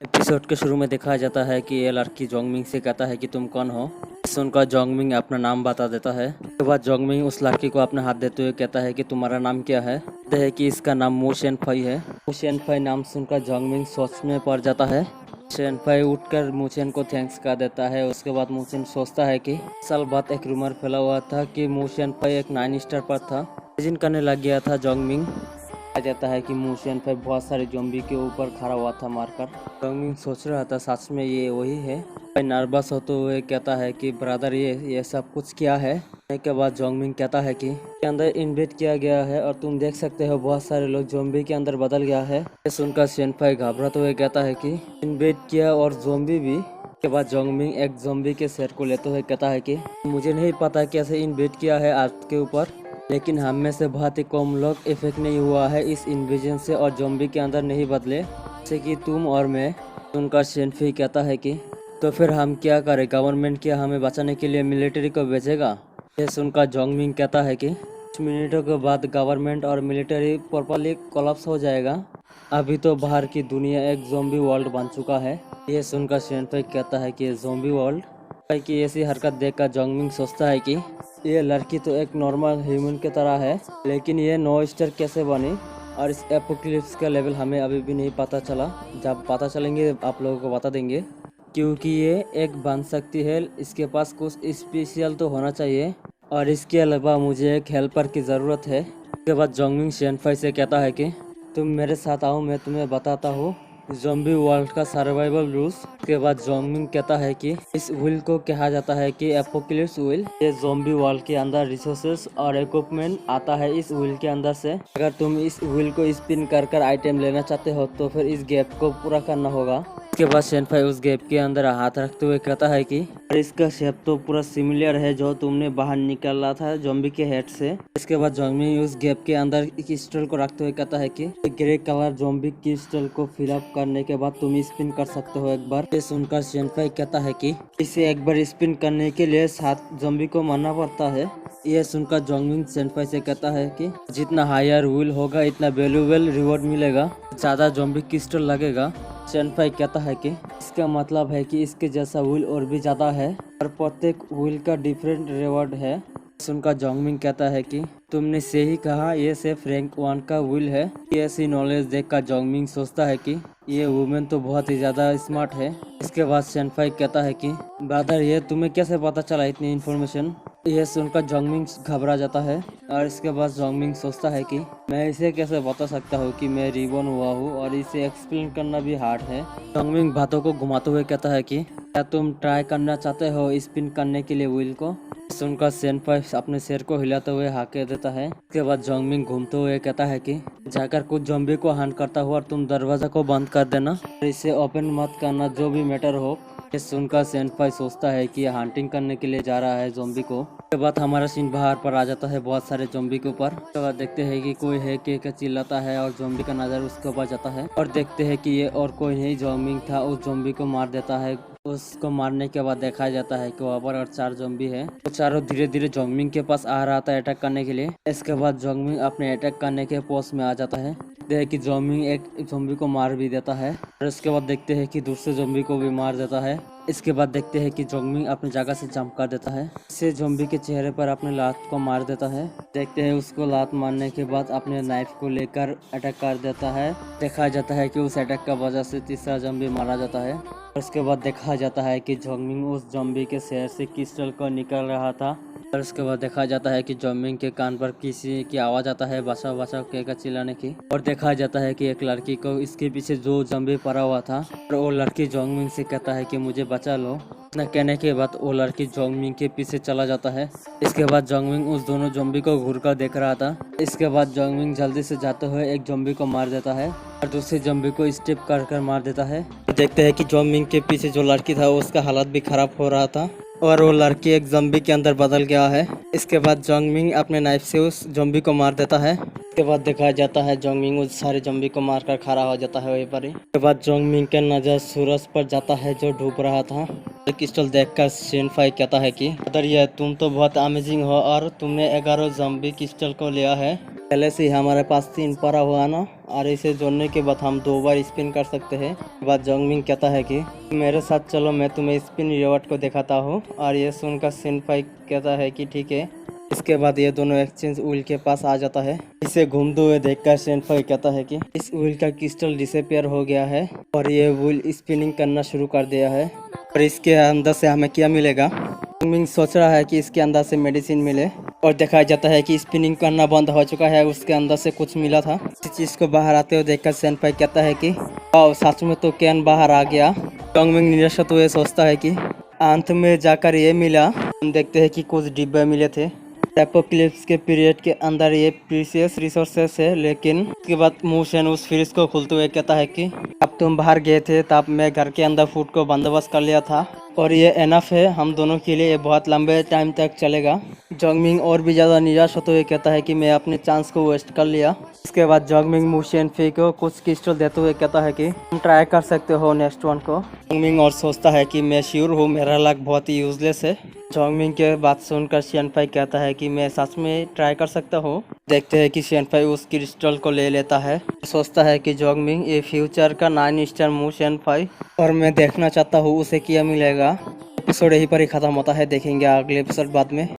Episode के शुरू में दिखाया जाता है कि ये लड़की जोंगमिंग से कहता है कि तुम कौन हो। सुनकर जोंगमिंग अपना नाम बता देता है। उसके बाद जोंगमिंग उस लड़की को अपना हाथ देते हुए कहता है कि तुम्हारा नाम क्या है। कहते हैं कि इसका नाम मू शेनफाई है। मू शेनफाई नाम सुनकर जोंगमिंग सोच में पड़ जाता है। शेनफाई उठकर मूचेन को थैंक्स कर देता है। उसके बाद मूचेन सोचता है कि साल बाद एक रूमर फैला हुआ था कि मू शेनफाई एक 9 स्टार पर था। इमेजिन करने लग गया था जोंगमिंग। कहा जाता है कि मू शेनफाई बहुत सारे ज़ॉम्बी के ऊपर खड़ा हुआ था मारकर। जोंगमिंग सोच रहा था सच में ये वही है। नर्वस होते हुए कहता है कि ब्रदर ये सब कुछ क्या है। के बाद जोंगमिंग कहता है कि के अंदर इन्वेट किया गया है और तुम देख सकते हो बहुत सारे लोग ज़ॉम्बी के अंदर बदल गया है। ये सुनकर शेनफाई घबराते हुए कहता है कि इन्वेट किया और ज़ॉम्बी भी। के बाद जोंगमिंग एक ज़ॉम्बी के सिर को लेते हुए कहता है कि मुझे नहीं पता कैसे इन्वेट किया है अर्थ के ऊपर, लेकिन हम में से बहुत ही कम लोग इफेक्ट नहीं हुआ है इस इन्वेजन से और ज़ॉम्बी के अंदर नहीं बदले, जैसे कि तुम और मैं। उनका शेनफी कहता है कि तो फिर हम क्या करें, गवर्नमेंट क्या हमें बचाने के लिए मिलिट्री को भेजेगा। ये सुनकर जोंगमिंग कहता है कि कुछ मिनटों के बाद गवर्नमेंट और मिलिट्री प्रॉपरली कोलैप्स हो जाएगा। अभी तो बाहर की दुनिया एक ज़ॉम्बी वर्ल्ड बन चुका है। ये सुनकर शेनफी कहता है कि ज़ॉम्बी वर्ल्ड की ऐसी हरकत देखकर जोंगमिंग सोचता है कि ये लड़की तो एक नॉर्मल ह्यूमन की तरह है, लेकिन ये 9 स्टार कैसे बनी और इस एपोक्लिप्स का लेवल हमें अभी भी नहीं पता चला। जब पता चलेंगे आप लोगों को बता देंगे, क्योंकि ये एक बन सकती है। इसके पास कुछ स्पेशल तो होना चाहिए और इसके अलावा मुझे एक हेल्पर की ज़रूरत है। उसके बाद जोंगमिंग शेनफाई से कहता है कि तुम मेरे साथ आओ, मैं तुम्हें बताता हूँ ज़ॉम्बी वर्ल्ड का सर्वाइवल रूल्स। के बाद जोंगमिंग कहता है कि इस व्हील को कहा जाता है कि एपोक्लिप्स व्हील। ये ज़ॉम्बी वर्ल्ड के अंदर रिसोर्सेस और इक्विपमेंट आता है इस व्हील के अंदर से। अगर तुम इस व्हील को स्पिन कर कर आइटम लेना चाहते हो तो फिर इस गैप को पूरा करना होगा। उसके बाद शेनफाई उस गैप के अंदर हाथ रखते हुए कहता है कि इसका शेप तो पूरा सिमिलर है जो तुमने बाहर निकाला था ज़ॉम्बी के हेड से। इसके बाद जोंगमिंग उस गैप के अंदर क्रिस्टल को रखते हुए कहता है कि ग्रे कलर ज़ॉम्बी क्रिस्टल को फिलअप करने के बाद तुम स्पिन कर सकते हो एक बार। ये सुनकर शेनफाई कहता है कि इसे एक बार स्पिन करने के लिए 7 ज़ॉम्बी को मारना पड़ता है। यह सुनकर जोंगमिंग शेनफाई से कहता है कि जितना हायर व्हील होगा इतना वैल्यूएबल रिवॉर्ड मिलेगा, ज़्यादा ज़ॉम्बी क्रिस्टल लगेगा। शेनफाई कहता है कि इसका मतलब है कि इसके जैसा व्हील और भी ज़्यादा है और प्रत्येक व्हील का डिफरेंट रिवॉर्ड है। सुनकर जोंगमिंग कहता है कि तुमने सही कहा, ये सिर्फ रैंक 1 का व्हील है। ये ऐसी नॉलेज देखकर जोंगमिंग सोचता है कि ये वुमेन तो बहुत ही ज़्यादा स्मार्ट है। इसके बाद शेनफाई कहता है कि ब्रदर ये तुम्हें कैसे पता चला इतनी इन्फॉर्मेशन। यह सुनकर जोंगमिंग घबरा जाता है और इसके बाद जोंगमिंग सोचता है कि मैं इसे कैसे बता सकता हूँ कि मैं रिबॉर्न हुआ हूँ और इसे एक्सप्लेन करना भी हार्ड है। जोंगमिंग बातों को घुमाते हुए कहता है कि क्या तुम ट्राई करना चाहते हो स्पिन करने के लिए व्हील को। सुनकर शेनफाई अपने सिर को हिलाते हुए हाँ कह देता है। इसके बाद जोंगमिंग घूमते हुए कहता है कि जाकर कुछ ज़ॉम्बी को हंट करता हुआ और तुम दरवाजा को बंद कर देना और इसे ओपन मत करना जो भी मैटर हो। ये सुनकर शेनफाई सोचता है कि हंटिंग करने के लिए जा रहा है ज़ॉम्बी को। उसके बाद हमारा सीन बाहर पर आ जाता है बहुत सारे ज़ॉम्बी के ऊपर। उसके बाद देखते हैं कि कोई है के चिल्लाता है और ज़ॉम्बी का नज़र उसके ऊपर जाता है और देखते हैं कि ये और कोई नहीं जोंगमिंग था, उस ज़ॉम्बी को मार देता है। उसको मारने के बाद दिखाया जाता है कि वहाँ पर और 4 ज़ॉम्बी है। तो चारों धीरे धीरे जोंगमिंग के पास आ रहा था अटैक करने के लिए। इसके बाद जोंगमिंग अपने अटैक करने के पोस्ट में आ जाता है। देखते हैं कि जोंगमिंग एक ज़ॉम्बी को मार भी देता है और इसके बाद देखते हैं कि दूसरे ज़ॉम्बी को भी मार देता है। इसके बाद देखते हैं कि जोंगमिंग अपनी जगह से जंप कर देता है। इससे ज़ॉम्बी के चेहरे पर अपने लात को मार देता है। देखते हैं उसको लात मारने के बाद अपने नाइफ को लेकर अटैक कर देता है। देखा जाता है कि उस अटैक का वजह से तीसरा ज़ॉम्बी मारा जाता है। उसके बाद देखा जाता है कि जोंगमिंग उस ज़ॉम्बी के शहर से क्रिस्टल को निकल रहा था और उसके बाद देखा जाता है कि जोंगमिंग के कान पर किसी की आवाज़ आता है बचाओ बचाओ कहकर चिल्लाने की। और देखा जाता है कि एक लड़की को इसके पीछे जो ज़ॉम्बी पड़ा हुआ था और वो लड़की जोंगमिंग से कहता है कि मुझे बचा लो। इतना कहने के बाद वो लड़की जोंगमिंग के पीछे चला जाता है। इसके बाद जोंगमिंग उस दोनों ज़ॉम्बी को घूर कर देख रहा था। इसके बाद जोंगमिंग जल्दी से जाते हुए एक ज़ॉम्बी को मार देता है और दूसरे ज़ॉम्बी को स्टेप कर कर मार देता है। देखते हैं कि जोंगमिंग के पीछे जो लड़की था उसका हालत भी खराब हो रहा था और वो लड़की एक ज़ॉम्बी के अंदर बदल गया है। इसके बाद जोंगमिंग अपने नाइफ से उस ज़ॉम्बी को मार देता है। इसके बाद दिखाया जाता है जोंगमिंग उस सारे ज़ॉम्बी को मारकर खड़ा हो जाता है वहीं पर ही। इसके बाद जोंगमिंग का नज़र सूरज पर जाता है जो डूब रहा था। क्रिस्टल देखकर शेनफाई कहता है कि अदर ये तुम तो बहुत अमेजिंग हो और तुमने 11 ज़ॉम्बी क्रिस्टल को लिया है। पहले से ही हमारे पास 3 पड़ा हुआ ना, और इसे जोड़ने के बाद हम 2 बार स्पिन कर सकते हैं। उसके बाद जोंगमिंग कहता है कि मेरे साथ चलो, मैं तुम्हें स्पिन रिवॉर्ड को दिखाता हूँ। और ये सुनकर सेनपाई कहता है कि ठीक है। इसके बाद ये दोनों एक्सचेंज व्हील के पास आ जाता है। इसे घूमते हुए देखकर सेनपाई कहता है कि इस व्हील का क्रिस्टल डिसअपियर हो गया है और ये व्हील स्पिनिंग करना शुरू कर दिया है। और इसके अंदर से हमें क्या मिलेगा? जोंगमिंग सोच रहा है कि इसके अंदर से मेडिसिन मिले, और दिखाया जाता है कि स्पिनिंग करना बंद हो चुका है, उसके अंदर से कुछ मिला था। इस चीज को बाहर आते हुए देखकर सेनपाई कहता है कि वाह, सच में तो कैन बाहर आ गया। जोंगमिंग निराश हुए सोचता है कि अंत में जाकर ये मिला। हम देखते हैं कि कुछ डिब्बे मिले थे। एपोक्लिप्स के पीरियड के अंदर ये प्रीशियस रिसोर्सेस है, लेकिन उसके बाद मूशन उस फ्रिज को खोलते हुए कहता है कि अब तुम बाहर गए थे तब मैं घर के अंदर फूड को बंदोबस्त कर लिया था, और ये एनफ है हम दोनों के लिए, ये बहुत लंबे टाइम तक चलेगा। जोंगमिंग और भी ज़्यादा निराश होते हुए कहता है कि मैं अपने चांस को वेस्ट कर लिया। इसके बाद जोंगमिंग मूशन फी को कुछ क्रिस्टल देते हुए कहता है कि तुम ट्राई कर सकते हो नेक्स्ट वन को। जोंगमिंग और सोचता है कि मैं श्योर हूँ मेरा लक बहुत ही यूजलेस है। जोंगमिंग के बात सुनकर सेनपाई कहता है कि मैं सच में ट्राई कर सकता हूँ। देखते हैं कि सेनपाई उस क्रिस्टल को ले लेता है। सोचता है कि जोंगमिंग ये फ्यूचर का 9 स्टार मूव सेनपाई, और मैं देखना चाहता हूँ उसे क्या मिलेगा। एपिसोड यहीं पर ही खत्म होता है, देखेंगे अगले एपिसोड बाद में।